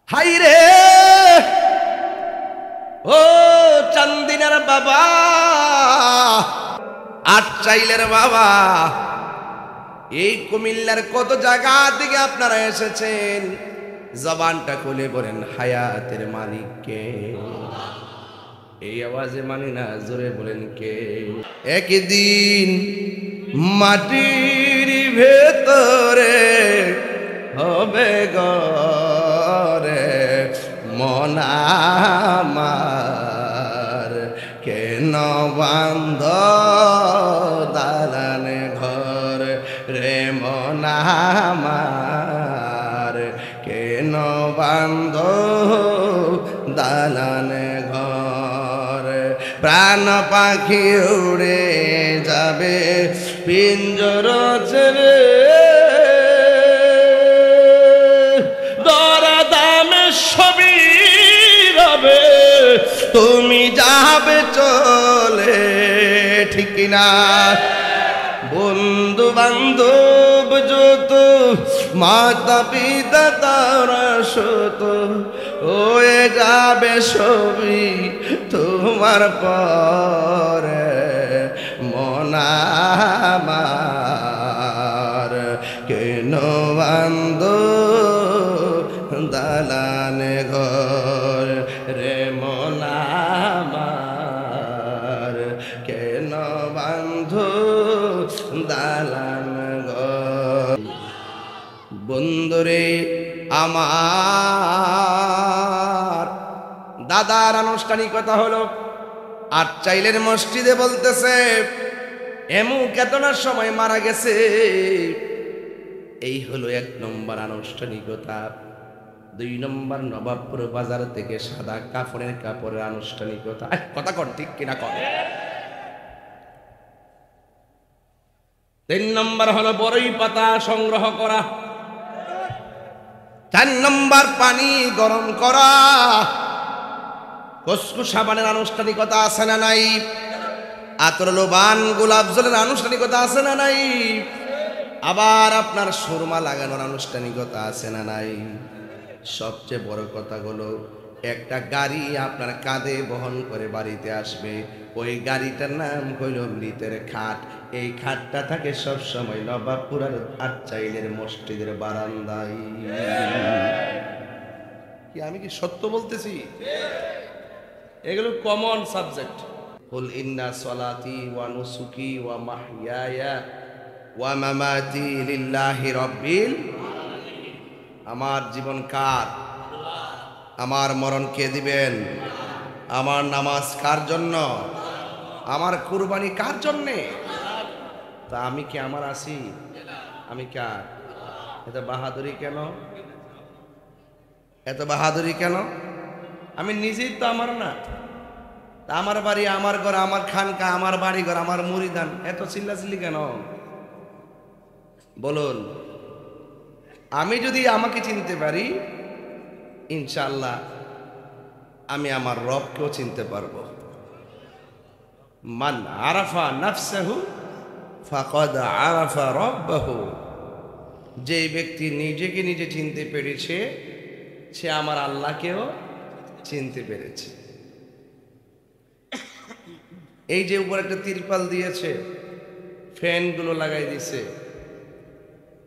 High রে ও চান্দিনার বাবা, আটচাইলের বাবা, এই কুমিল্লার কত জায়গা থেকে আপনারা এসেছেন, জবানটা খুলে বলেন হায়াতের মালিক কে? এই আওয়াজে মানি না, জোরে বলেন কে? একদিন মাটির ভেতরে হবে গরে মন আমার, কেন বান্ধ দালানে ঘর রে মন আমার, কেন বান্ধ দালানে ঘর? প্রাণ পাখি উড়ে যাবে পিঞ্জর ছেড়ে, দরদামে সবই রবে, তুমি যাবে চলে, ঠিক না? বন্ধু বান্ধব যত, মাতা পিতা তারা শত, হয়ে যাবে সবই তোমার পরে মন আমার, কেন বান্ধ দালানে ঘর রে মন আমার, কেন বান্ধ দালান ঘর? বন্ধুরে আমার, দাদার আনুষ্ঠানিকতা হলো আটচাইলের মসজিদে, বলতেছে এমুক এতনার সময় মারা গেছে। এই হলো 1 নম্বর আনুষ্ঠানিকতা। 2 নম্বর নবাবপুর বাজার থেকে সাদা কাপড়ের আনুষ্ঠানিকতা। কথা কন, ঠিক কিনা কন? 3 নম্বর হলো বড়ই পাতা সংগ্রহ করা। 4 নম্বর পানি গরম করা। কসকু সাবানের আনুষ্ঠানিকতা আছে না নাই? আতর লোবান গোলাপ জলের আনুষ্ঠানিকতা আছে না নাই? আবার আপনার সুরমা লাগানোর আনুষ্ঠানিকতা আছে না নাই? সবচেয়ে বড় কথা হলো একটা গাড়ি আপনার কাঁধে বহন করে বাড়িতে আসবে, ওই গাড়িটার নাম হইল মৃতের খাট। এই খাটটা থাকে সব সময় নবাবপুর আর আটচাইলের মসজিদের বারান্দায়। কি আমি কি সত্য বলতেছি? এগুলো কমন সাবজেক্ট। কুল ইন্না সলাতি ওয়া নুসুকি ওয়া মাহইয়ায়া ওয়া মামাতি লিল্লাহি রাব্বিল আলামিন। আমার জীবন কার? আমার মরণ কে দিবেন? আমার নামাজ কার জন্য? আমার কুরবানি কার জন্যে? তা আমি কি আমার আছি? আমি কার? এত বাহাদুরি কেন? এত বাহাদুরি কেন? আমি নিজেই তো আমার না। তা আমার বাড়ি, আমার ঘর, আমার খানকা, আমার বাড়ি ঘর, আমার মুরিদান, এত চিল্লাচিল্লি কেন বলুন? আমি যদি আমাকে চিনতে পারি, ইনশাআল্লাহ আমি আমার রবকেও চিনতে পারবো। মান আরাফা নাফসাহু ফাকাদ আরাফা রাব্বাহু। যে ব্যক্তি নিজেকে নিজে চিনতে পেরেছে, সে আমার আল্লাহকেও চিনতে পেরেছে। এই যে উপর একটা তিরপাল দিয়েছে, ফ্যানগুলো লাগাই দিছে,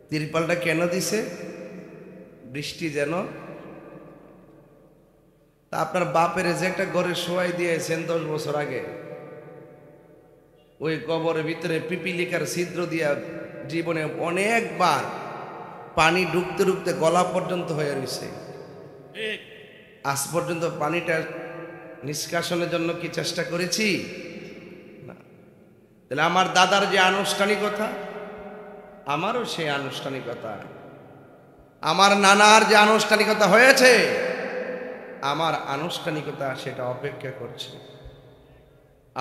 তিরপালটা কেন দিছে? বৃষ্টি যেন। তা আপনার বাপের যে একটা ঘরে শোয়াই দিয়েছেন 10 বছর আগে, ওই কবরের ভিতরে পিপিলিকার ছিদ্র দিয়া জীবনে অনেকবার পানি ঢুকতে ঢুকতে গলা পর্যন্ত হয়ে রয়েছে। আজ পর্যন্ত পানিটা নিষ্কাশনের জন্য কি চেষ্টা করেছি? না। তাহলে আমার দাদার যে আনুষ্ঠানিকতা, আমারও সেই আনুষ্ঠানিকতা। আমার নানার যে আনুষ্ঠানিকতা হয়েছে, আমার আনুষ্ঠানিকতা সেটা অপেক্ষা করছে।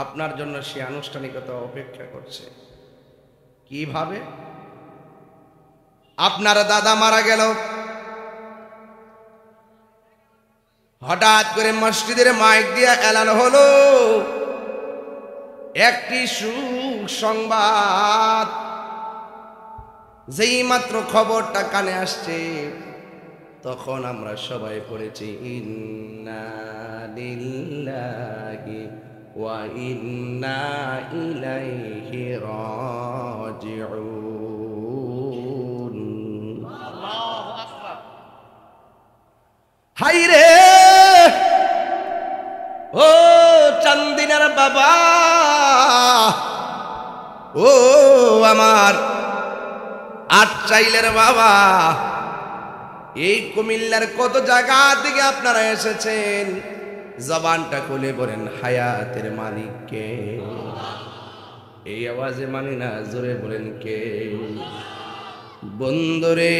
আপনার জন্য সেই আনুষ্ঠানিকতা অপেক্ষা করছে। কিভাবে? আপনার দাদা মারা গেল, হঠাৎ করে মসজিদের মাইক দিয়ে এলান হলো একটি সুসংবাদ। যেই মাত্র খবরটা কানে আসছে, তখন আমরা সবাই পড়েছি ইন্না লিল্লাহি ওয়া ইন্না ইলাইহি রাজিউন। আল্লাহু আকবার। হায়রে ও চান্দিনার বাবা, ও আমার আটচাইলের বাবা, এই কুমিল্লার কত জায়গা থেকে আপনারা এসেছেন, জবানটা খুলে বলেন হায়াতের মালিক কে? এই আওয়াজে মানি না, জোরে বলেন কে? বন্ধুরে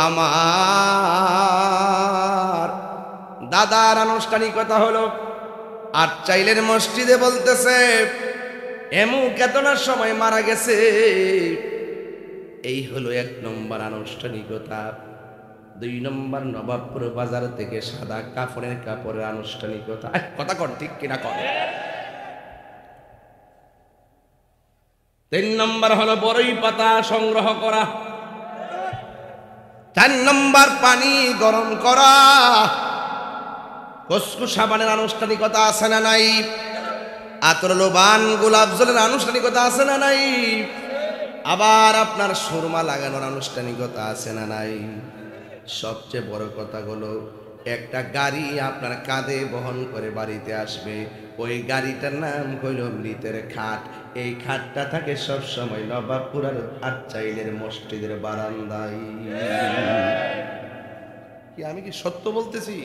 আমার, দাদার আনুষ্ঠানিকতা হলো আটচাইলের মসজিদে, বলতেছে এমু কেতনার সময় মারা গেছে। এই হলো 1 নম্বর আনুষ্ঠানিকতা। 2 নম্বর নবাবপুর বাজার থেকে সাদা কাপড়ের আনুষ্ঠানিকতা। কথা কর, ঠিক কিনা কর। 3 নম্বর হলো বড়ই পাতা সংগ্রহ করা। 4 নম্বর পানি গরম করা। কসকু সাবানের আনুষ্ঠানিকতা আছে না নাই? আতর লোবান গোলাপ জলের আনুষ্ঠানিকতা আছে না নাই? আবার আপনার সুরমা লাগানোর আনুষ্ঠানিকতা আছে না নাই? সবচেয়ে বড় কথা হলো একটা গাড়ি আপনার কাঁধে বহন করে বাড়িতে আসবে, ওই গাড়িটার নাম হইল মৃতের খাট। এই খাটটা থাকে সব সময় নবাবপুর আর আটচাইলের মসজিদের বারান্দায়। কি আমি কি সত্য বলতেছি?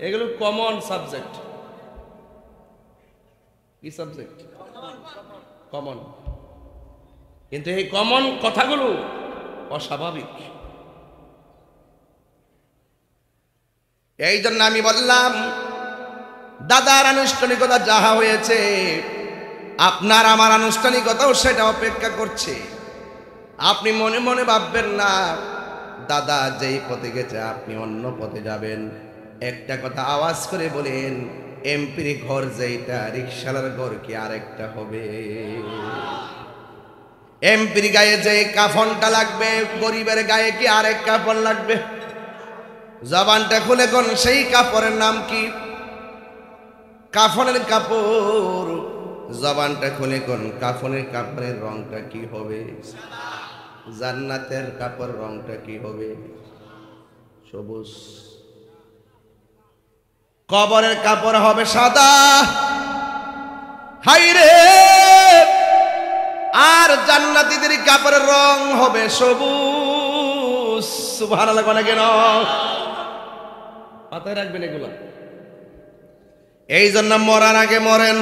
এগুলো কমন সাবজেক্ট। কি সাবজেক্ট? কমন। কিন্তু এই কমন কথাগুলো অস্বাভাবিক। এই জন্য আমি বললাম দাদার আনুষ্ঠানিকতা যাহা হয়েছে, আপনার আমার আনুষ্ঠানিকতাও সেটা অপেক্ষা করছে। আপনি মনে মনে ভাববেন না দাদা যেই পথে গেছে আপনি অন্য পথে যাবেন। একটা কথা আওয়াজ করে বলেন, এমপির ঘর যেইটা, রিকশালার ঘর কি আরেকটা হবে? এমপির গায়ে যে কাফনটা লাগবে, গরিবের গায়ে কি আরেক কাপড় লাগবে? জবানটা খুলে কোন সেই কাপড়ের নাম কি? কাফনের কাপড়। জবানটা খুলে কোন কাফনের কাপড়ের রংটা কি হবে? জান্নাতের কাপড় রংটা কি হবে? সবুজ। কবরের কাপড় হবে সাদা। হায়রে, আর জান্নাতীদের কাপড়ের রং হবে সবুজ। সুবহানাল্লাহ কোন কেন? মাথায় রাখবেন এগুলো। এই জন্য মরার আগে মরেন।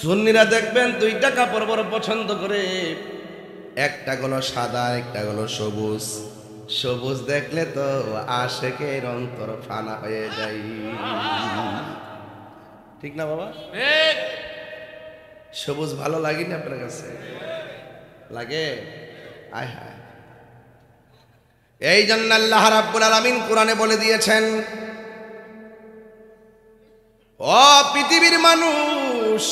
সুন্নিরা দেখবেন 2টা কাপড় বড় পছন্দ করে, একটা হলো সাদা, একটা হলো সবুজ। সবুজ দেখলে তো আশেকের অন্তর ফানা হয়ে যায়। ঠিক না বাবা? সবুজ ভালো লাগে না আপনার কাছে? লাগে? আয় হায়। এই জন্য আল্লাহ রাব্বুল আলামিন কোরআনে বলে দিয়েছেন, ও পৃথিবীর মানুষ,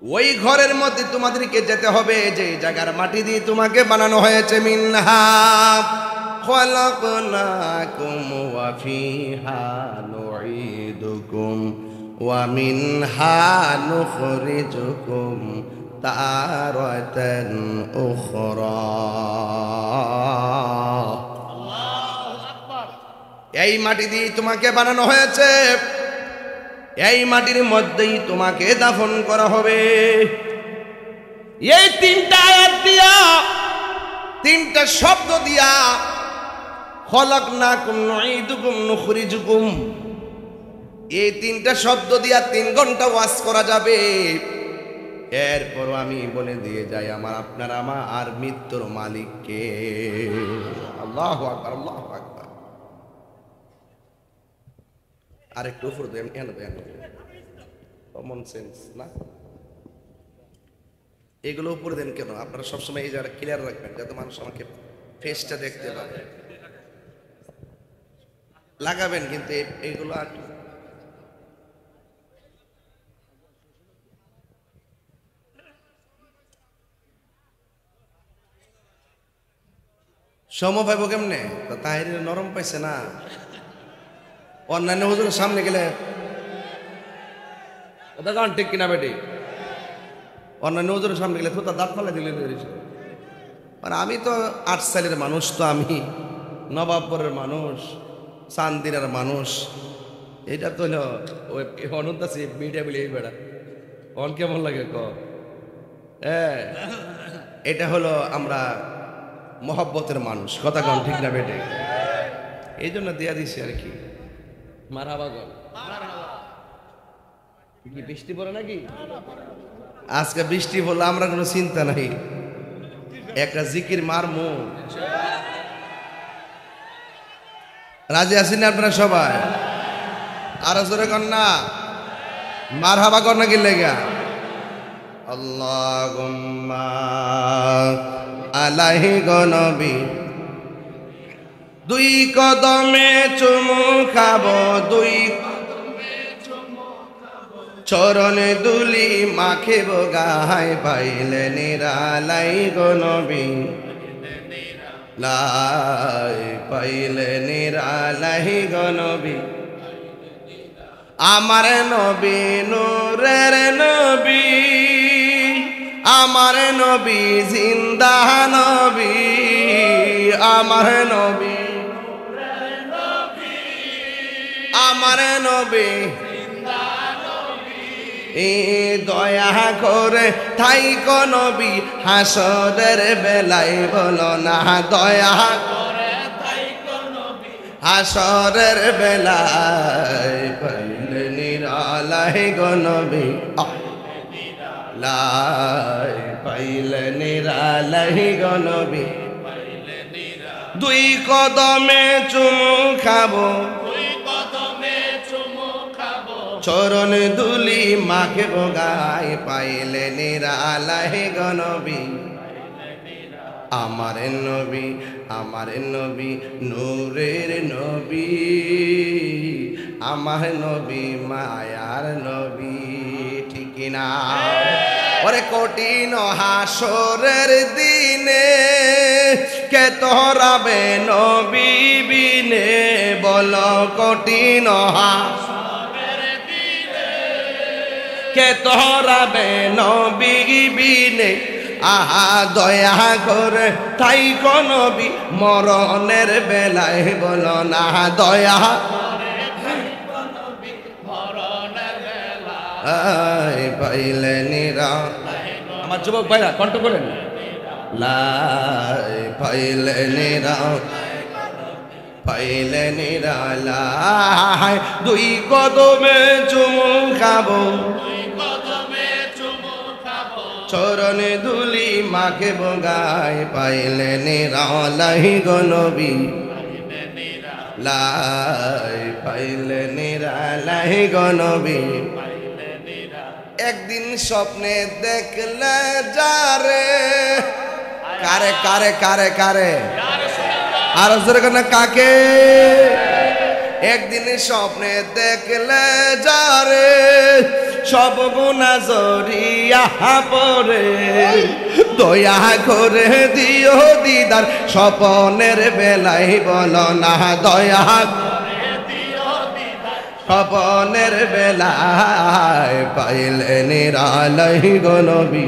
ওই ঘরের মধ্যে তোমাদেরকে যেতে হবে যে জায়গার মাটি দিয়ে তোমাকে বানানো হয়েছে। মিনহা খালাকনাকুম ওয়া ফিহা নুঈদুকুম ওয়া মিনহা নুখরিজুকুম তারাতান উখরা। আল্লাহু আকবার। এই মাটি দিয়ে তোমাকে বানানো হয়েছে, এই মাটির মধ্যেই তোমাকে দাফন করা হবে। এই 3টা আয়াত দিয়া, 3টা শব্দ দিয়া, খলাকনাকুম নুঈদুকুম নুখরিজুকুম, এই 3টা শব্দ দিয়া 3 ঘন্টা ওয়াজ করা যাবে। এরপর আমি বলে দিয়ে যাই আমার আপনার আমার মৃত্যুর মালিক কে? আল্লাহু আকবার, আল্লাহু আকবার। আরেকটু উপর দেন, কমন সেন্স না? এগুলো উপরে দেন কেন? আপনারা সবসময় এই জায়গাটা ক্লিয়ার রাখবেন যাতে মানুষ আমাকে ফেসটা দেখতে পাবে। লাগাবেন কিন্তু এইগুলো আর সম পাইব কেমনে? তাহির নরম পাইছে না। অন্যান্য হুজুরের সামনে গেলে ওটা গান ঠিক কিনা বেটি, অন্যান্য হুজুরের সামনে গেলে তো দাঁত ফালাই দিলে। মানে আমি তো 8 সালের মানুষ, তো আমি নবাবপুরের মানুষ, চান্দিরার মানুষ। এটা তো হলো ওই অনন্ত আছে মিডিয়া বলে এই বেড়া অন কেমন লাগে ক। হ্যাঁ, এটা হলো আমরা মহব্বতের মানুষ, কথা কন ঠিক না বেটে? এই জন্য দিয়া দিছি আর কি। মারহাবা গল। কি বৃষ্টি পড়ে নাকি? আজকে বৃষ্টি পড়লে আমরা কোনো চিন্তা নাই, একটা জিকির মারমু। রাজি আছেন আপনারা সবাই? আরো জোরে কর না, মারহাবা কর না কি লেগা? আল্লাহুম্মা আলাইহি গনবী, দুই কদমে চুমু খাবো, দুই চরণে দুলি মাখিব গায়, পাইলে নিরালাই গনবী, লাই পাইলে নিরালাই গনবী। আমার নবী নূরের নবী, আমার নবী জিন্দা নবী, আমার নবী, আমার নবী দয়া করে থাইক নবী, হাসরের বেলায় বলো না দয়া করে থাইক নবী, হাসরের বেলায় পাইলে নিরালাই গো নবী, লাই পাইলে নিরালাই গো নবী। দুই কদমে চুমু খাবো, চরণ দুলি মাকে গায়, পাইলে নিরালাই গো নবী, আমার নবী, আমার নবী নূরের নবী, আমার নবী মায়ার নবী, ঠিক না? ওরে কঠিন হাসরের দিনে কে তোরাবে নবী বিনে, বলো কঠিন কে তোরাবে নবী বিনে, আহা দয়া করে থাইক নবী, মরণের বেলায় বলো না দয়া, পাইলে নিরা। আমার যুবক ভাইরা কণ্ঠ করেন, লাই পাইলে নিরা, পাইলে নিরালাই, দুই কদমে চুমু খাবো, চরণে ধুলি মাকে বগায়, পাইলে নিরালাই গো নবী, লাই পাইলে নিরালাই গো নবী। একদিন স্বপ্নে দেখলে যারে, কারে কারে কারে কারে, আর জোরে কেন কাকে? একদিন স্বপ্নে দেখলে যারে, সব গুনাহ জড়িয়া পড়ে, দয়া করে দিও দিদার, স্বপনের বেলায় বলো না দয়া করে দিও দিদার, স্বপনের বেলায় পাইলে নিরালাই গো নবী,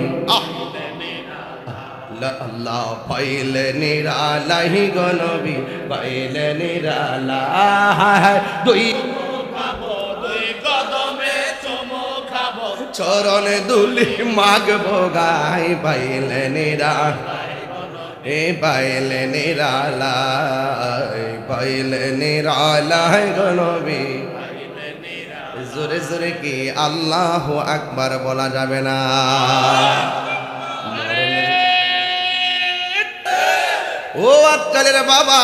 আল্লাহ পাইলে নিরালাই গো নবী, পাইলে নিরালাই। দুই চরণে দুলি মাগবো গাই, পাইলে নিরালাই, এ পাইলে নিরালাই, পাইলে নিরালাই গো নবী। জোরে জোরে কি আল্লাহু আকবার বলা যাবে না? ও আচ্ছালের বাবা,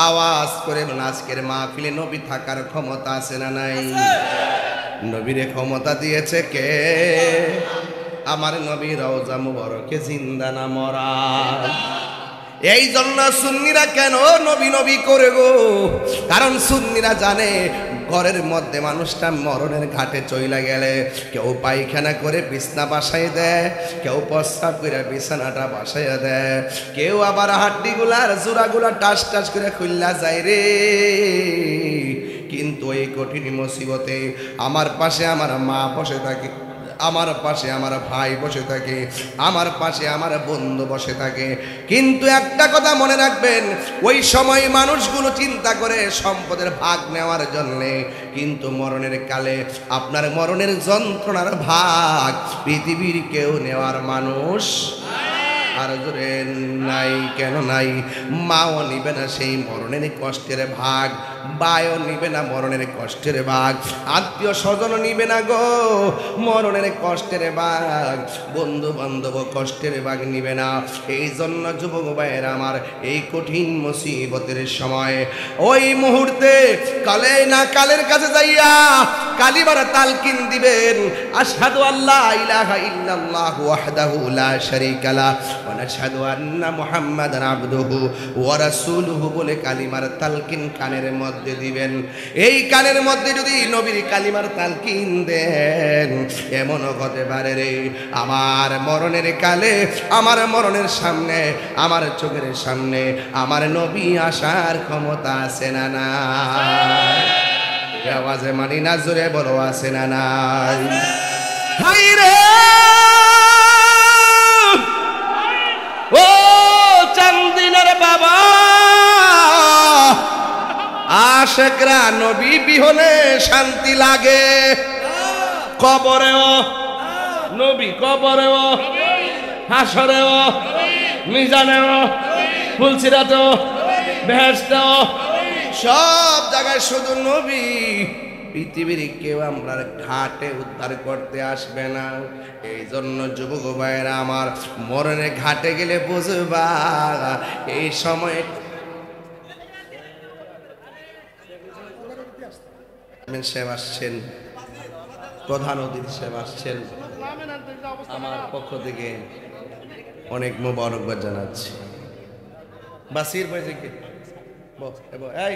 আওয়াজ করে আজকের মাহফিলে নবী থাকার ক্ষমতা আছে না নাই? নবীরে ক্ষমতা দিয়েছে কে? আমার নবী রওজা মুবারকে জিন্দা না মরা? এই জন্য সুন্নিরা কেন নবী নবী করে গো? কারণ সুন্নিরা জানে ঘরের মধ্যে মানুষটা মরণের ঘাটে চইলা গেলে কেউ পায়খানা করে বিছনা বাসায় দেয়, কেউ প্রস্রাব করে বিছানাটা বাসায় দেয়, কেউ আবার হাড্ডিগুলার জোড়াগুলা টাস টাস করে খুললা যায় রে। কিন্তু এই কঠিন মুসিবতে আমার পাশে আমার মা বসে থাকে, আমার পাশে আমার ভাই বসে থাকে, আমার পাশে আমার বন্ধু বসে থাকে। কিন্তু একটা কথা মনে রাখবেন, ওই সময় মানুষগুলো চিন্তা করে সম্পদের ভাগ নেওয়ার জন্যে, কিন্তু মরণের কালে আপনার মরণের যন্ত্রণার ভাগ পৃথিবীর কেউ নেওয়ার মানুষ আর জোরে নাই। কেন নাই? মাও নিবে না সেই মরণের কষ্টের ভাগ, বায়ও নিবে না মরণের কষ্টের ভাগ, আত্মীয় স্বজন নিবে না গো মরণের কষ্টের ভাগ, বন্ধু বান্ধব কষ্টের ভাগ নিবে না। এই জন্য যুবক ভাইয়েরা আমার, এই কঠিন মুসিবতের সময় ওই মুহূর্তে কালে না কালের কাছে যাইয়া কালিমার তালকিন দিবেন, আশহাদু আল্লা ইলাহা ইল্লাল্লাহু ওয়াহদাহু লা শারীকা লাহু ওয়া নাশহাদু আন্না মুহাম্মাদান আবদুহু ওয়া রাসূলুহু বলে কালিমার তালকিন কানের মধ্যে দিবেন। এই কানের মধ্যে যদি নবীর কালিমার তালকিন দেন, এমন হতে পারে রে আমার মরণের কালে, আমার মরণের সামনে, আমার চোখের সামনে আমার নবী আসার ক্ষমতা আছে না নাই? আওয়াজে মানি না, জোরে বলো আছে না নাই? হাই রে ও চান্দিনার বাবা, আশেকরা নবী বিহনে শান্তি লাগে। কবরেও নবী, কবরেও, হাসরেও, মিজানেও, ফুলসিরাতেও, বেহেশতেও, সব জায়গায় শুধু নবী। পৃথিবীর কেউ আমরা ঘাটে উদ্ধার করতে আসবে না। এই জন্য যুবক ভাইয়েরা আমার, মরণের ঘাটে গেলে বুঝবা এই সময় সাহেব আসছেন, প্রধান অতিথি সাহেব আসছেন, আমার পক্ষ থেকে অনেক মোবারকবাদ জানাচ্ছি। বাসির ভাই থেকে এই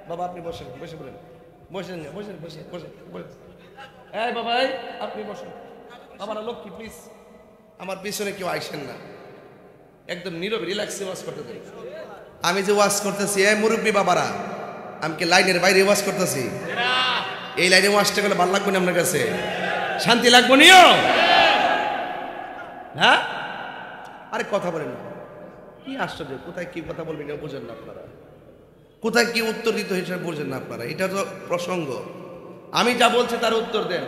বাবা আপনি বসেন, বসে পড়েন, বসেন বসেন বসেন বসেন বসেন। এই বাবা এই আপনি বসেন, আমার লক্ষ্মী প্লিজ আমার পিছনে কেউ আইসেন না, একদম নীরবে রিল্যাক্সে ওয়াজ করতে দেন। আমি যে ওয়াজ করতেছি, এই মুরব্বী বাবারা, আমি কি লাইনের বাইরে ওয়াজ করতেছি? এই লাইনে ওয়াজটা করলে ভালো লাগবে না আপনার কাছে? শান্তি লাগবে নিও? হ্যাঁ, আরে কথা বলেন না, কি আশ্চর্য, কোথায় কি কথা বলবেন বোঝেন না আপনারা, কোথায় কি উত্তর দিতে হিসেবে বোঝেন না আপনারা। এটা তো প্রসঙ্গ, আমি যা বলছি তার উত্তর দেন।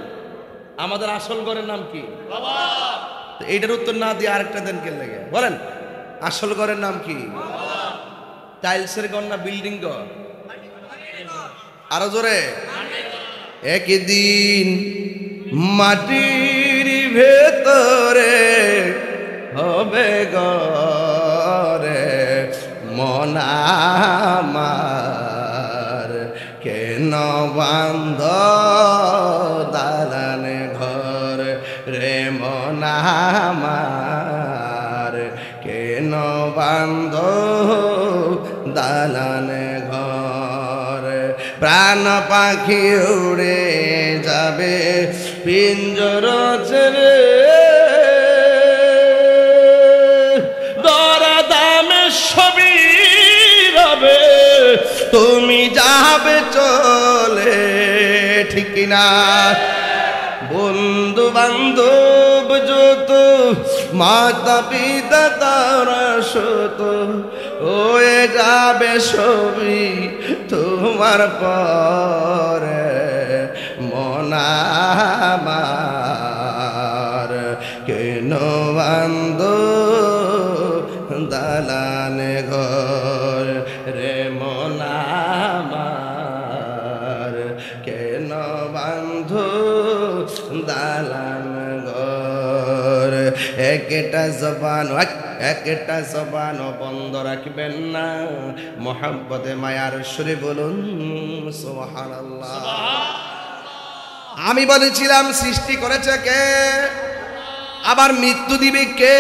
আমাদের আসল ঘরের নাম কি? এইটার উত্তর না দিয়ে আরেকটা দেন কে লেগে বলেন, আসল ঘরের নাম কি? টাইলসের ঘর না বিল্ডিং ঘর? আরো জোরে। একদিন মাটির ভেতরে হবে ঘরে মন আমার, কেন বান্ধ দালানে ঘর রে মন আমার, কেন বান্ধ দালানে ঘর। প্রাণ পাখি উড়ে যাবে পিঞ্জর ছেড়ে, দরদামে সবই রবে তুমি যাবে চলে, ঠিক না? বন্ধু বান্ধব যত, মাতা পিতা তারা শত, হয়ে যাবে সবই তোমার পরে মন আমার, কেন বান্ধ দালানে ঘর রে মন আমার, কেন বান্ধ দালান ঘর। একটা জবান, একটা জবান বন্ধ রাখবেন না, মোহাম্মতে মায়ার সুরে বলুন সুবহানাল্লাহ। আমি বলেছিলাম সৃষ্টি করেছে কে, আবার মৃত্যু দিবে কে?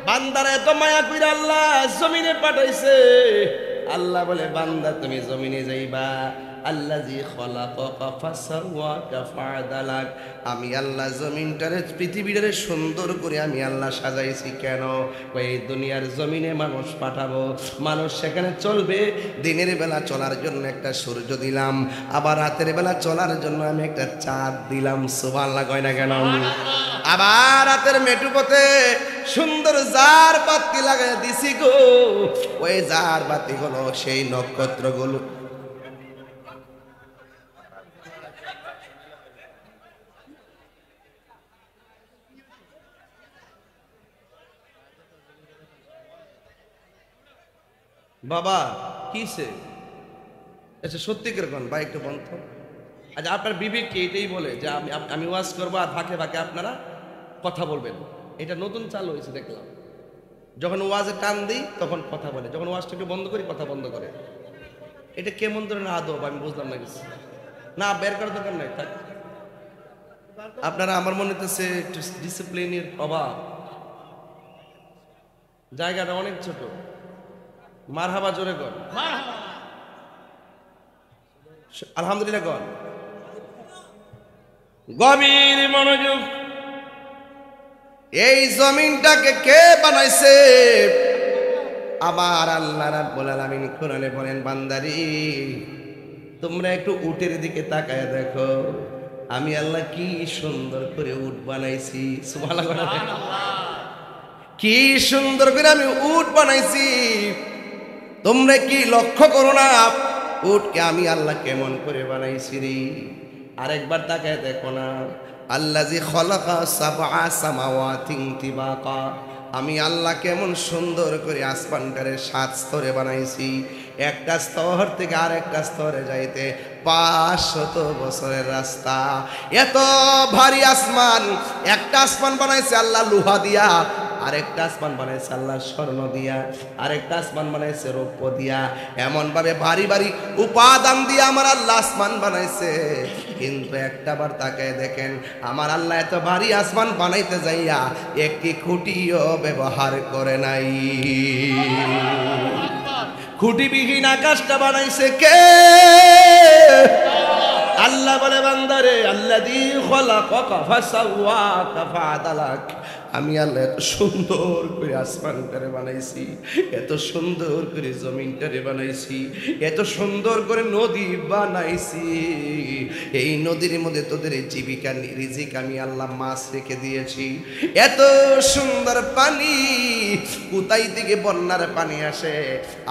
বান্দার এত মায়া কইরা আল্লাহ জমিনে পাঠাইছে। আল্লাহ বলে বান্দা তুমি জমিনে যাইবা, আল্লাযী খলাকাকা ফাসাওয়াকা ফাআদালাক। আমি আল্লাহ জমিনটারে পৃথিবীটারে সুন্দর করে আমি আল্লাহ সাজাইছি। কেন? এই দুনিয়ার জমিনে মানুষ পাঠাবো, মানুষ সেখানে চলবে। দিনের বেলা চলার জন্য একটা সূর্য দিলাম, আবার রাতের বেলা চলার জন্য আমি একটা চাঁদ দিলাম। সুবহানাল্লাহ কয় না কেন? আবার রাতের মেটু পথে সুন্দর জার বাতি লাগাই দিছি গো। ওই জার বাতি গুলো সেই নক্ষত্রগুলো বাবা কিসে আচ্ছা সত্যিকার কোন ভাই একটু বন্ধ। আচ্ছা আপনার বিবেককে এটাই বলে যে আমি ওয়াজ করবো আর ফাঁকে ফাঁকে আপনারা কথা বলবেন। এটা নতুন চালু হয়েছে দেখলাম। যখন ওয়াজে টান দিই তখন কথা বলে, যখন ওয়াজটা একটু বন্ধ করি কথা বন্ধ করে। এটা কেমন ধরনের আদব আমি বুঝলাম না কিছু। না বের করার দরকার নাই, থাক। আপনারা আমার মনে হচ্ছে ডিসিপ্লিনের অভাব। জায়গাটা অনেক ছোট। মারহাবা জোরে কর, আলহামদুলিল্লাহ কর। গভীর মনোযোগ। এই জমিনটাকে কে বানাইছে? আবার আল্লাহ রাব্বুল আলামিন কোরআনে বলেন, বান্দারি তোমরা একটু উটের দিকে তাকায় দেখো, আমি আল্লাহ কি সুন্দর করে উট বানাইছি। সুবহানাল্লাহ, কি সুন্দর করে আমি উট বানাইছি। তোমরা কি লক্ষ্য করো না উটকে আমি আল্লাহ কেমন করে বানাইছি রে? আরেকবার তাকায় দেখো না, আল্লাযী খলাকা সাবআ সামাওয়াতিন তিবাকা। আমি আল্লাহ কেমন সুন্দর করে আসমানটারে 7 স্তরে বানাইছি। একটা স্তর থেকে আরেকটা স্তরে যাইতে 500 বছরের রাস্তা। এত ভারী আসমান। একটা আসমান বানাইছে আল্লাহ লোহা দিয়া, আরেকটা আসমান বানাইছে আল্লাহ স্বর্ণ দিয়া, আরেকটা আসমান বানাইছে রৌপ্য দিয়া। এমন ভাবে ভারী ভারী উপাদান দিয়ে আমার আল্লাহ আসমান বানাইছে। কিন্তু একটা বার তাকায় দেখেন, আমার আল্লাহ এত ভারী আসমান বানাইতে যাইয়া একটি খুঁটিও ব্যবহার করে নাই। খুঁটিবিহীন আকাশটা বানাইছে কে? আল্লাহ বলে, বান্দারে আল্লাযী খলাকাকা ফাসাওয়াকা ফাআদালাক। আমি আল্লাহ এত সুন্দর করে আসমানটারে বানাইছি, এত সুন্দর করে জমিনটারে বানাইছি, এত সুন্দর করে নদী বানাইছি। এই নদীর মধ্যে তোদের জীবিকা রিজিক আমি আল্লাহ মাছ রেখে দিয়েছি। এত সুন্দর পানি, কোথায় থেকে বন্যার পানি আসে,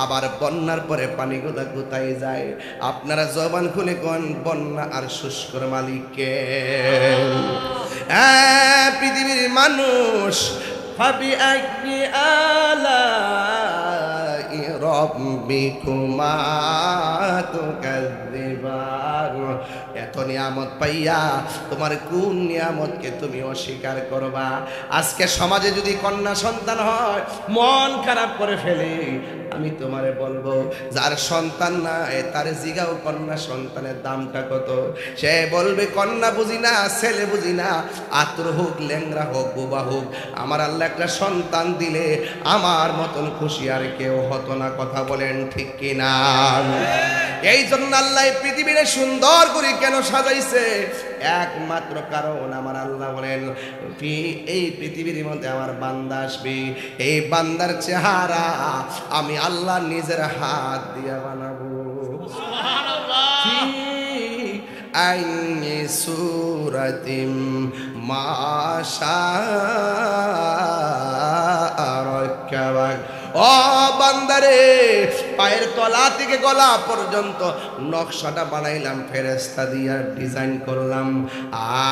আবার বন্যার পরে পানিগুলো কোথায় যায়? আপনারা জবান খুলে কোন বন্যা আর শুষ্কর মালিককে? পৃথিবীর মানুষ ফাবি আইয়ি আলাই রাব্বিকুমা তুকাযযিবান। এত নিয়ামত পাইয়া তোমার কোন নিয়ামতকে তুমি অস্বীকার করবা? আজকে সমাজে যদি কন্যা সন্তান হয় মন খারাপ করে ফেলে, আমি তোমারে বলবো যার সন্তান নাই তার জিগাও কন্যা সন্তানের দামটা কত। সে বলবে কন্যা বুঝি না, ছেলে বুঝি না, আতর হোক, ল্যাংরা হোক, বোবা হোক, আমার আল্লাহ একটা সন্তান দিলে আমার মতন খুশি আর কেউ হতো না। কথা বলেন ঠিক কিনা? এই জন্য আল্লাহ পৃথিবীরে সুন্দর করে কেন সাজাইছে? একমাত্র কারণ আমার আল্লাহ বলেন, এই পৃথিবীর মধ্যে আমার বান্দা আসবে, এই বান্দার চেহারা আমি আল্লাহ নিজের হাত দিয়ে বানাবো। আইনি সুরাতিম মাশা আরাকাবাক। ও বান্দারে, পায়ের তলা থেকে গলা পর্যন্ত নকশাটা বানাইলাম ফেরেশতা দিয়া ডিজাইন করলাম।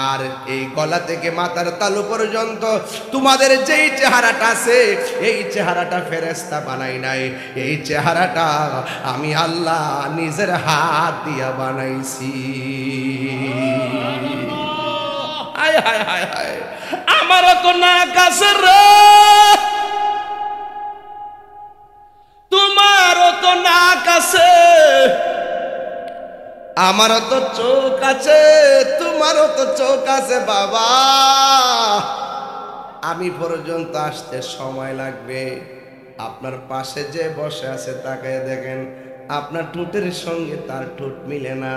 আর এই গলা থেকে মাথার তালু পর্যন্ত তোমাদের যেই চেহারাটা আছে এই চেহারাটা ফেরেশতা বানাই নাই, এই চেহারাটা আমি আল্লাহ নিজের হাত দিয়া বানাইছি। হায় হায় হায় হায়, আমারও তো নাক আছে রে, তোমারও তো নাক আছে, আমারও তো চোখ আছে, তোমারও তো চোখ আছে বাবা। আমি পর্যন্ত আসতে সময় লাগবে। আপনার পাশে যে বসে আছে তাকায় দেখেন, আপনার ঠোঁটের সঙ্গে তার ঠোঁট মিলে না,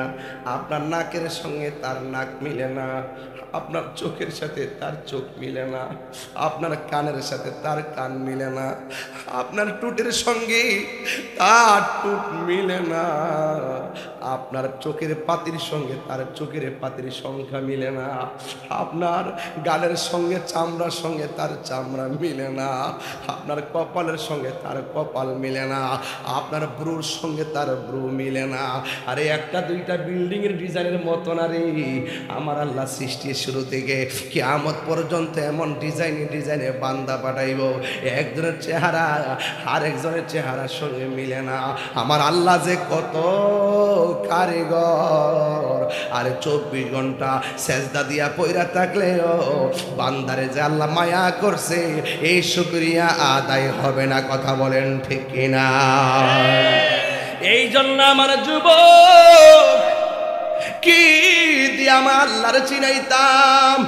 আপনার নাকের সঙ্গে তার নাক মিলে না, আপনার চোখের সাথে তার চোখ মিলে না, আপনার কানের সাথে তার কান মিলে না, আপনার ঠোঁটের সঙ্গে তার ঠোঁট মিলে না, আপনার চোখের পাতির সঙ্গে তার চোখের পাতির সংখ্যা মিলে না, আপনার গালের সঙ্গে চামড়ার সঙ্গে তার চামড়া মিলে না, আপনার কপালের সঙ্গে তার কপাল মিলে না, আপনার ব্রুর সঙ্গে তার ব্রু মিলে না। আরে একটা দুইটা বিল্ডিং এর ডিজাইনের মতো না রে, আমার আল্লাহ সৃষ্টির শুরু থেকে কিয়ামত পর্যন্ত এমন ডিজাইনে বান্দা পাঠাইব, একজনের চেহারা আর একজনের চেহারার সঙ্গে মিলে না। আমার আল্লাহ যে কত কারিগর। আরে 24 ঘন্টা সেজদা দিয়া পয়রা থাকলেও বান্দারে যে আল্লাহ মায়া করছে, এই শুকরিয়া আদায় হবে না। কথা বলেন ঠিক কিনা? এই জন্য আমার যুবক কি দিয়ে আমার আল্লাহর চিনাইতাম।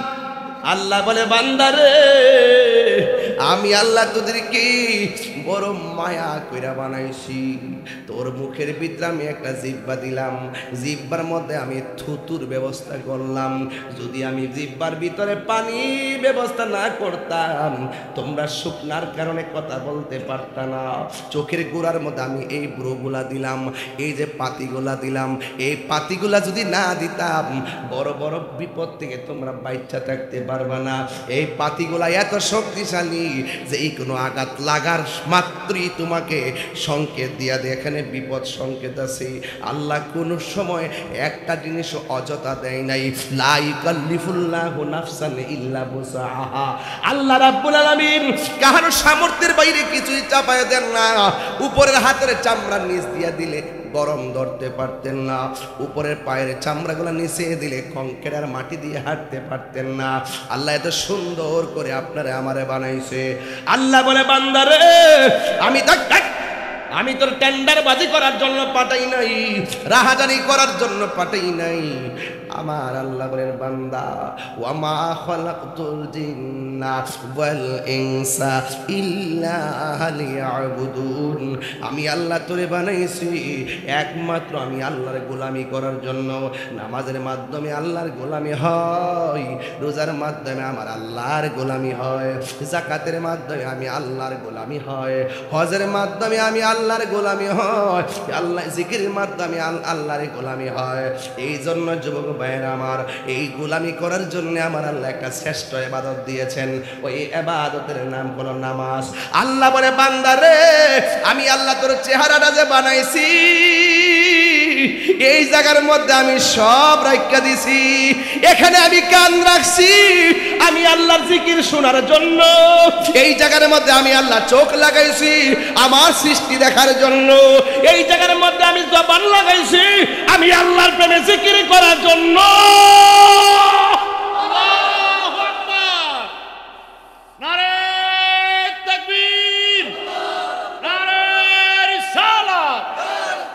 আল্লাহ বলে বান্দারে আমি আল্লাহ তোদেরকে বড় মায়া কইরা বানাইছি, তোর মুখের ভিতরে আমি একটা জিহ্বা দিলাম, জিহ্বার মধ্যে আমি থুতুর ব্যবস্থা করলাম। যদি আমি জিহ্বার ভিতরে পানি ব্যবস্থা না করতাম তোমরা শুকনার কারণে কথা বলতে পারতা না। চোখের গোড়ার মধ্যে আমি এই ব্রুগুলা দিলাম, এই যে পাতিগুলা দিলাম, এই পাতিগুলা যদি না দিতাম বড় বড় বিপদ থেকে তোমরা বাচ্চা থাকতে পারবা না। এই পাতিগুলা এত শক্তিশালী যে এই কোনো আঘাত লাগার মাত্রই তোমাকে সংকেত দিয়া দেয় এখানে বিপদ সংকেত আছে। আল্লাহ কোন সময় একটা জিনিস অযথা দেয় নাই। লা ইকাল্লিফুল্লাহু নাফসান ইল্লা বুসআহা। আল্লাহ রাব্বুল আলামিন কারো সামর্থ্যের বাইরে কিছুই চাপায় দেন না। উপরের হাতের চামড়া নিচ দিয়া দিলে গরম ধরতে পারতেন না, উপরের পায়ের চামড়াগুলো নিচে দিলে কংক্রিট আর মাটি দিয়ে হাঁটতে পারতেন না। আল্লাহ এত সুন্দর করে আপনারে আমারে বানাইছে। আল্লাহ বলে বান্দারে আমি তোর টেন্ডার বাজি করার জন্য পাঠাই নাই, রাহাজানি করার জন্য পাঠাই নাই। আমার আল্লাহ বলেন বান্দা ওয়ামা খালাকতুল জিন্না ওয়াল ইনসা ইল্লা লিয়াবুদুন। আমি আল্লাহ তোরে বানাইছি একমাত্র আমি আল্লাহর গোলামি করার জন্য। নামাজের মাধ্যমে আল্লাহর গোলামি হয়, রোজার মাধ্যমে আমার আল্লাহর গোলামি হয়, যাকাতের মাধ্যমে আমি আল্লাহর গোলামি হয়, হজের মাধ্যমে আমি আল্লাহর গোলামি হয়, আল্লাহ জিকিরের মাধ্যমে আল্লাহর গোলামি হয়। এই জন্য যুবক ভাইয়েরা আমার, এই গোলামি করার জন্য আমার আল্লাহ একটা শ্রেষ্ঠ ইবাদত দিয়েছেন। ওই ইবাদতের নাম হলো নামাজ। আল্লাহ বলে বান্দারে আমি আল্লাহ তোর চেহারাটা যে বানাইছি এই জায়গার মধ্যে আমি সব রাখা দিছি। এখানে আমি কান রাখছি আমি আল্লাহর জিকির শোনার জন্য। এই জায়গার মধ্যে আমি আল্লাহ চোখ লাগাইছি আমার সৃষ্টি দেখার জন্য। এই জায়গার মধ্যে আমি জবান লাগাইছি আমি আল্লাহর প্রেমে জিকির করার জন্য। আল্লাহু আকবার, নারে তাকবীর, নারে রিসালাত,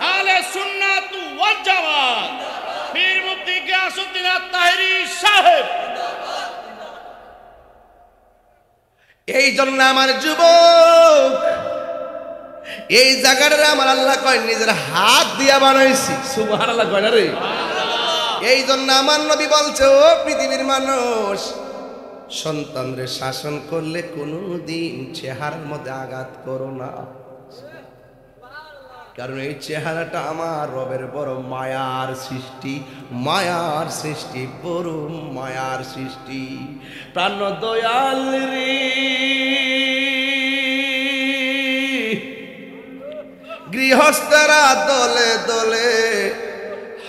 আহলে সুন্নাত ওয়াল জামাত, পীর মুফতি গিয়াসউদ্দিন আত-তাহেরি সাহেব। এই জন্য আমার যুবক এই জায়গাটা আমার আল্লাহ কয় নিজের হাত দিয়া বানাইছি। সুবহানাল্লাহ কয় না রে? এই জন্য আমার নবী বলছে ও পৃথিবীর মানুষ, সন্তানদের শাসন করলে কোনোদিন চেহারার মধ্যে আঘাত করো না, কারণ এই চেহারাটা আমার রবের বড় মায়ার সৃষ্টি, মায়ার সৃষ্টি, বড় মায়ার সৃষ্টি। প্রাণ দয়াল রে গৃহস্থরা দলে দলে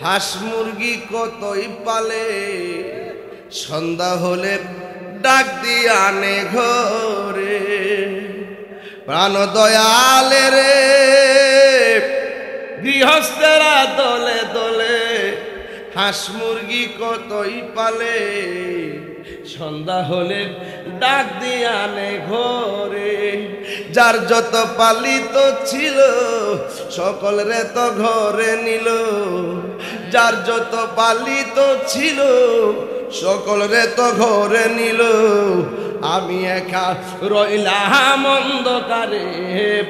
হাঁস মুরগি কতই পালে, সন্ধ্যা হলে ডাক দিয়ে আনে ঘরে। প্রাণ দয়ালে রে গৃহস্থরা দলে দলে হাঁস মুরগি কতই পালে, সন্ধ্যা হলে ডাক দিয়ে আনে ঘরে। যার যত পালিত ছিল সকলরে তো ঘরে নিল, যার যত পালিত ছিল সকলরে তো ঘরে নিল। আমি একা রইলাম অন্ধকারে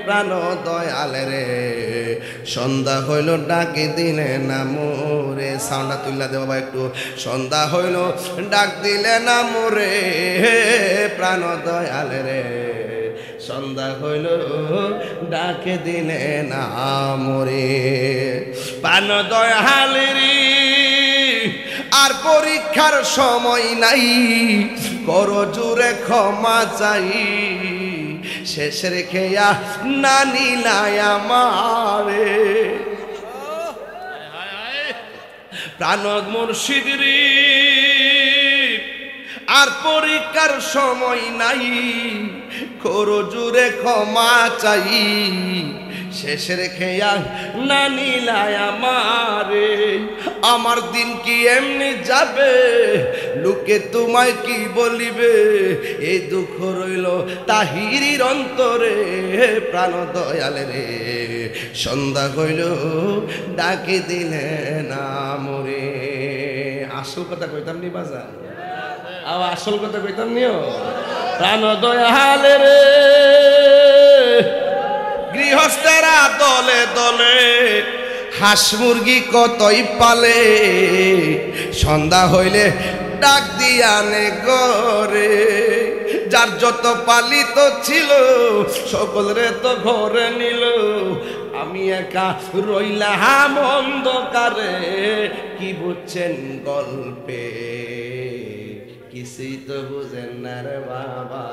প্রাণ দয়াল রে সন্ধ্যা হইল ডাকে দিলে না মোরে সাউন্ডটা তুইলা দে বাবা একটু সন্ধ্যা হইল ডাক দিলে না মোরে প্রাণ দয়াল রে সন্ধ্যা হইল ডাকে দিলে না মোরে প্রাণ দয়াল রে আর পরীক্ষার সময় নাই করো জুড়ে ক্ষমা চাই শেষ রেখেয়া না নিলাই আমারে প্রাণ মুর্শিদ রে আর পরীক্ষার সময় নাই করো জুড়ে ক্ষমা চাই শেষ রেখেয়া না নিলাই আমারে আমার দিন কি এমনি যাবে লোকে তোমায় কি বলিবে এই দুঃখ রইল তাহিরির অন্তরে প্রাণ দয়াল রে সন্ধ্যা হইল ডাকে দিলে না মোরে আসল কথা কইতাম নি বাজার আসল কথা কইতাম নিও প্রাণ দয়াল রে গৃহস্থেরা দলে দলে হাঁস মুরগি কতই পালে সন্ধ্যা হইলে ডাক দিয়ানে গরে যার যত পালিত ছিল সকলরে তো ঘরে নিল আমি একা রইলাম অন্ধকারে কি বুঝছেন গল্পে কিছুই তো বুঝেন না রে বাবা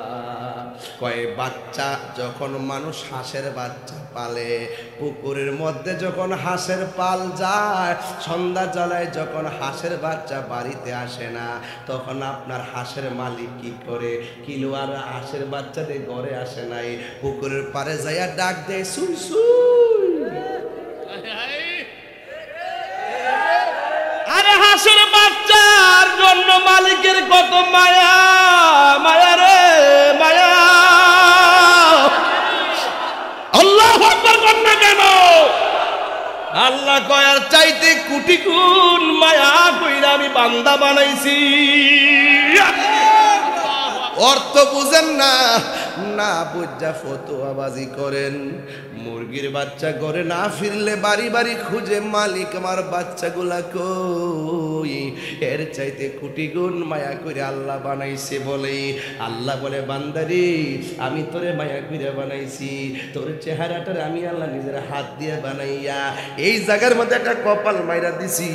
কয় বাচ্চা যখন মানুষ হাঁসের বাচ্চা পালে পুকুরের মধ্যে যখন হাঁসের পাল যায় সন্ধ্যা জ্বালায় যখন হাঁসের বাচ্চা বাড়িতে আসে না তখন আপনার হাঁসের মালিক কি করে কিলো আর হাঁসের বাচ্চাদের ঘরে আসে নাই পুকুরের পারে যাইয়া ডাক দেয় সুই সুই আরে হাঁসের বাচ্চার জন্য মালিকের কত মায়া মায়া রে মায়া আল্লাহু আকবার কন্যা কেন আল্লাহ কয়ার চাইতে কোটি গুণ মায়া কইরা আমি বান্দা বানাইছি অর্থ বুঝেন না না বুঝা ফতোয়াবাজি করেন মুরগির বাচ্চা ঘরে না ফিরলে বাড়ি বাড়ি খুঁজে মালিক আমার বাচ্চাগুলা কই এর চাইতে কোটি গুণ মায়া করে আল্লাহ বানাইছে বলে আল্লাহ বলে বান্দারে আমি তোরে মায়া করে বানাইছি তোর চেহারাটার আমি আল্লাহ নিজের হাত দিয়ে বানাইয়া এই জায়গার মধ্যে একটা কপাল মাইরা দিছি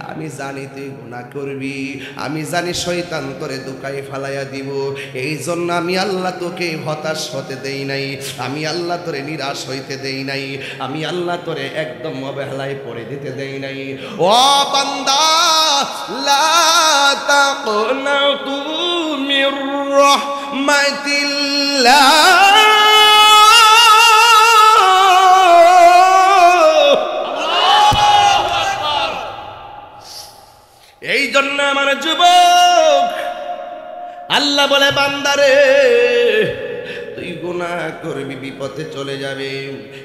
আমি জানি তুই গুনাহ করবি আমি জানি শয়তান তোরে দুকাই ফালাইয়া দিব এই জন্য আমি আল্লাহ তোকে হতাশ হতে দেই নাই আমি আল্লাহ তোরে নিরাশ হইতে দেই নাই আমি আল্লাহ তোরে একদম অবহেলায় পড়ে দিতে দেই নাই ও বান্দা লা তাকনাতু মির রাহমাতিল্লাহ এই জন্য আমার যুবক আল্লাহ বলে বান্দারে তুই গুনাহ করবি বিপদে চলে যাবে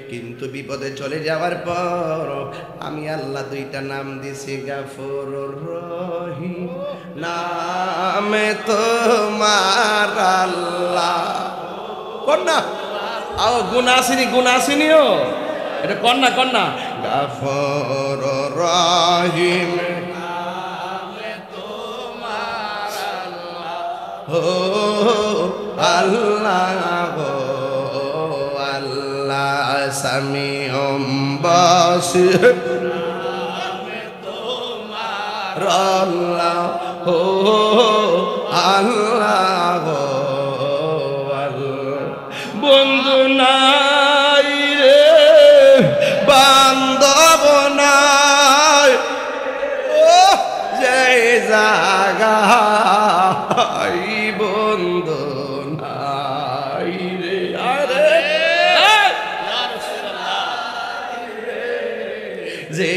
কিন্তু বিপদে চলে যাওয়ার পর আমি আল্লাহ দুইটা নাম দিছি গাফুরুর রহিম নামে তোমার আল্লাহ কন্যা আও গুনাহ আসিনিও এটা কন্যা গাফুরুর রহিম আল্লাহ আল্লাহ সামিউম বাসির আল্লাহ আল্লাহ বন্ধু নাই রে বান্ধব নাই যে জাগা বন্ধু নাই রে আরে যে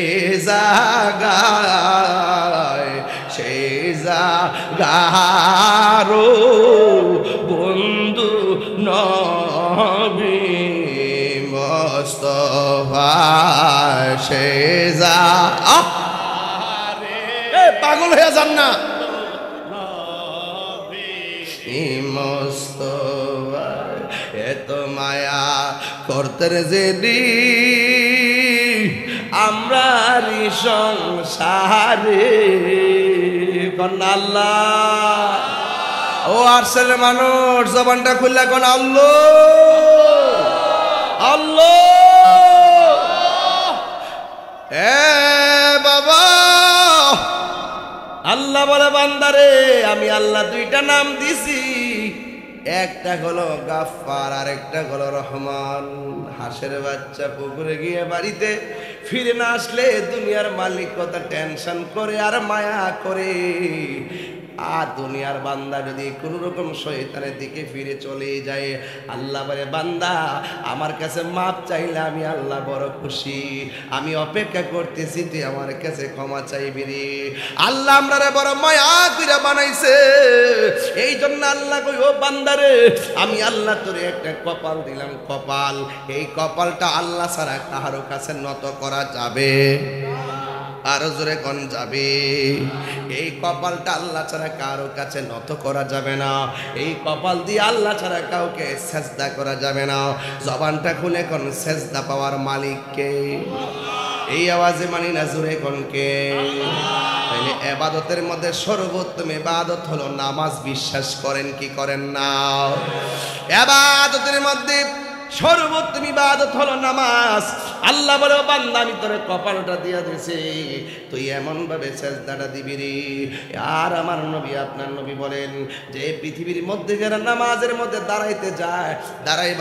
জাগায় সে জাগারো বন্ধু নবী মুস্তাফা সে যা পাগল হয়ে যান না মোস্তফার এত মায়া করতে যেদি আমরার সংসারে কন্যা আল্লাহ ও আরশের মানুষ জবানটা খুললা কোন আল্লাহ আল্লাহ এ বাবা আল্লাহ বলে বান্দারে আমি আল্লাহ দুইটা নাম দিছি একটা হলো গাফফার আর একটা হলো রহমান হাঁসের বাচ্চা পুকুরে গিয়ে বাড়িতে ফিরে না আসলে দুনিয়ার মালিক কথা টেনশন করে আর মায়া করে আর দুনিয়ার বান্দা যদি কোনো রকম শয়তানের দিকে ফিরে চলে যায় আল্লাহ বলে বান্দা আমার কাছে মাপ চাইলে আমি আল্লাহ বড় খুশি আমি অপেক্ষা করতেছি তুই আমার কাছে ক্ষমা চাইবি রে আল্লাহ আমরারে বড় মায়া কইরা বানাইছে এই জন্য আল্লাহ কই ও বান্দারে আমি আল্লাহ তোরে একটা কপাল দিলাম কপাল এই কপালটা আল্লাহ ছাড়া কারো কাছে নত করা যাবে আরো জোরে কোন যাবে এই কপালটা আল্লাহ ছাড়া কারো কাছে নত করা যাবে না এই কপাল দিয়ে আল্লাহ ছাড়া কাউকে সেজদা করা যাবে না জবানটা খুলে কোন সেজদা পাওয়ার মালিককে এই আওয়াজে মানি না জোরে কোনকে তাইলে ইবাদতের মধ্যে সর্বোত্তম ইবাদত হলো নামাজ বিশ্বাস করেন কি করেন না ইবাদতের মধ্যে সর্বোত্তম ইবাদত হলো নামাজ আল্লাহ বলে বান্দা আমি তোরে কপালটা দিয়া দিয়েছি তুই এমন ভাবে সেজদাটা দিবি রে আর আমার নবী আপনার নবী বলেন যে পৃথিবীর মধ্যে যারা নামাজের মধ্যে দাঁড়াইতে যায় দাঁড়াই